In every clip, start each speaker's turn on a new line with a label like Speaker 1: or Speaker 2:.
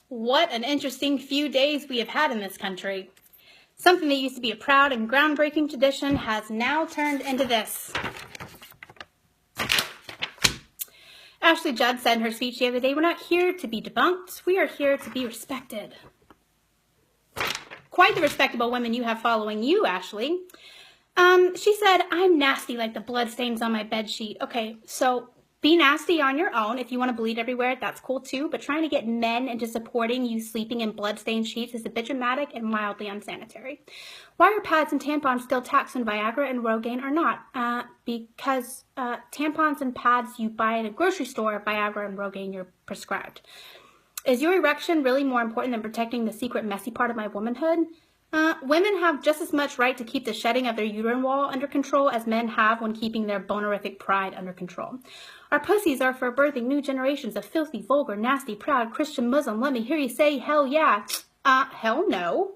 Speaker 1: What an interesting few days we have had in this country. Something that used to be a proud and groundbreaking tradition has now turned into this. Ashley Judd said in her speech the other day, "We're not here to be debunked. We are here to be respected." Quite the respectable women you have following you, Ashley. She said, "I'm nasty like the bloodstains on my bedsheet." Okay, so be nasty on your own. If you want to bleed everywhere, that's cool too. But trying to get men into supporting you sleeping in bloodstained sheets is a bit dramatic and mildly unsanitary. Why are pads and tampons still taxed when Viagra and Rogaine are not? Because tampons and pads you buy at a grocery store, Viagra and Rogaine you're prescribed. Is your erection really more important than protecting the secret messy part of my womanhood? Women have just as much right to keep the shedding of their uterine wall under control as men have when keeping their bonerific pride under control. Our pussies are for birthing new generations of filthy, vulgar, nasty, proud Christian Muslim. Let me hear you say, hell yeah. Hell no.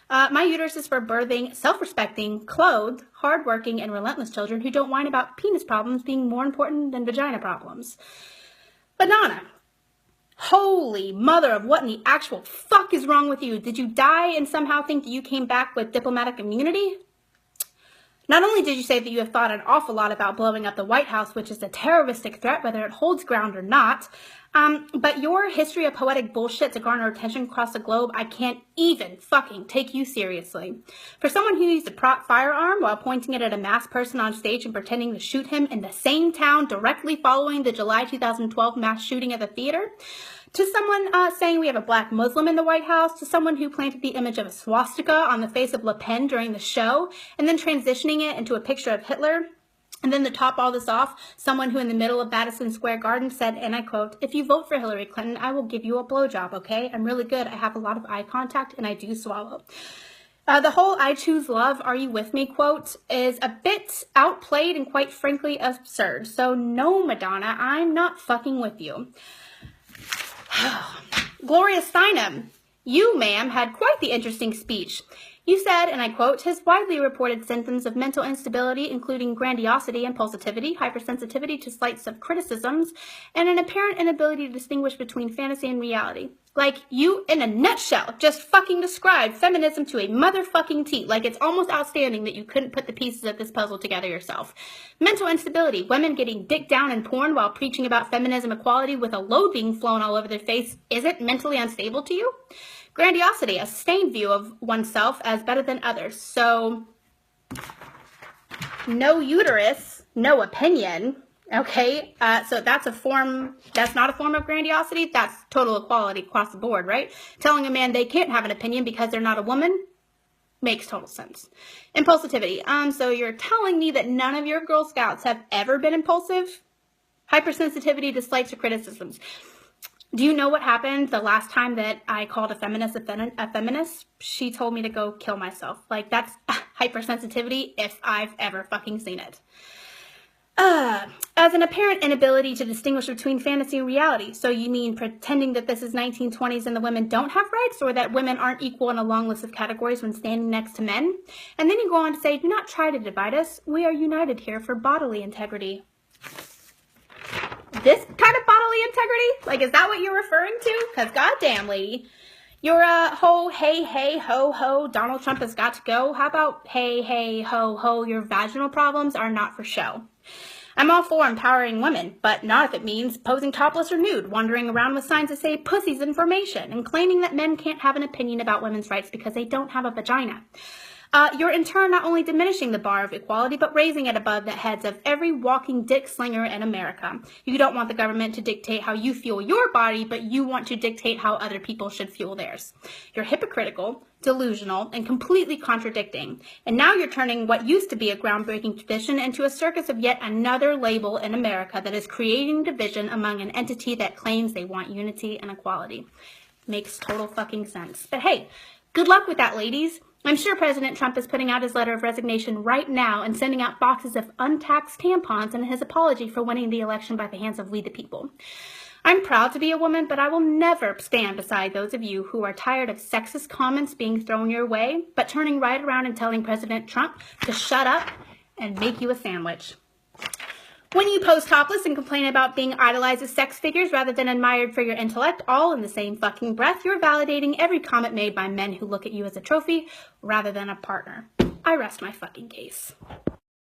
Speaker 1: My uterus is for birthing self-respecting, clothed, hardworking, and relentless children who don't whine about penis problems being more important than vagina problems. Madonna. Holy mother of what in the actual fuck is wrong with you? Did you die and somehow think that you came back with diplomatic immunity? Not only did you say that you have thought an awful lot about blowing up the White House, which is a terroristic threat, whether it holds ground or not, but your history of poetic bullshit to garner attention across the globe, I can't even fucking take you seriously. For someone who used a prop firearm while pointing it at a masked person on stage and pretending to shoot him in the same town directly following the July 2012 mass shooting at the theater, to someone saying we have a black Muslim in the White House, to someone who planted the image of a swastika on the face of Le Pen during the show, and then transitioning it into a picture of Hitler. And then to top all this off, someone who in the middle of Madison Square Garden said, and I quote, "If you vote for Hillary Clinton, I will give you a blowjob, okay? I'm really good. I have a lot of eye contact, and I do swallow." The whole "I choose love, are you with me" quote is a bit outplayed and quite frankly absurd. So no, Madonna, I'm not fucking with you. Gloria Steinem, you, ma'am, had quite the interesting speech. You said, and I quote, "His widely reported symptoms of mental instability, including grandiosity, impulsivity, hypersensitivity to slights of criticisms, and an apparent inability to distinguish between fantasy and reality." Like, you, in a nutshell, just fucking described feminism to a motherfucking T. Like, it's almost outstanding that you couldn't put the pieces of this puzzle together yourself. Mental instability, women getting dicked down in porn while preaching about feminism equality with a load being flown all over their face isn't mentally unstable to you? Grandiosity, a sustained view of oneself as better than others. So, no uterus, no opinion. Okay, so that's not a form of grandiosity. That's total equality across the board, right? Telling a man they can't have an opinion because they're not a woman makes total sense. Impulsivity. So you're telling me that none of your Girl Scouts have ever been impulsive? Hypersensitivity to slights or criticisms. Do you know what happened the last time that I called a feminist a feminist? She told me to go kill myself. Like, that's hypersensitivity if I've ever fucking seen it. As an apparent inability to distinguish between fantasy and reality. So you mean pretending that this is 1920s and the women don't have rights, or that women aren't equal in a long list of categories when standing next to men? And then you go on to say, "Do not try to divide us. We are united here for bodily integrity." This kind of bodily integrity? Like, is that what you're referring to? Because goddamn, lady, your ho, hey, hey, ho, ho, Donald Trump has got to go. How about hey, hey, ho, ho, your vaginal problems are not for show? I'm all for empowering women, but not if it means posing topless or nude, wandering around with signs that say pussy's information, and claiming that men can't have an opinion about women's rights because they don't have a vagina. You're in turn not only diminishing the bar of equality, but raising it above the heads of every walking dick slinger in America. You don't want the government to dictate how you fuel your body, but you want to dictate how other people should fuel theirs. You're hypocritical, delusional, and completely contradicting. And now you're turning what used to be a groundbreaking tradition into a circus of yet another label in America that is creating division among an entity that claims they want unity and equality. Makes total fucking sense. But hey, good luck with that, ladies. I'm sure President Trump is putting out his letter of resignation right now and sending out boxes of untaxed tampons in his apology for winning the election by the hands of we the people. I'm proud to be a woman, but I will never stand beside those of you who are tired of sexist comments being thrown your way, but turning right around and telling President Trump to shut up and make you a sandwich. When you pose topless and complain about being idolized as sex figures rather than admired for your intellect, all in the same fucking breath, you're validating every comment made by men who look at you as a trophy rather than a partner. I rest my fucking case.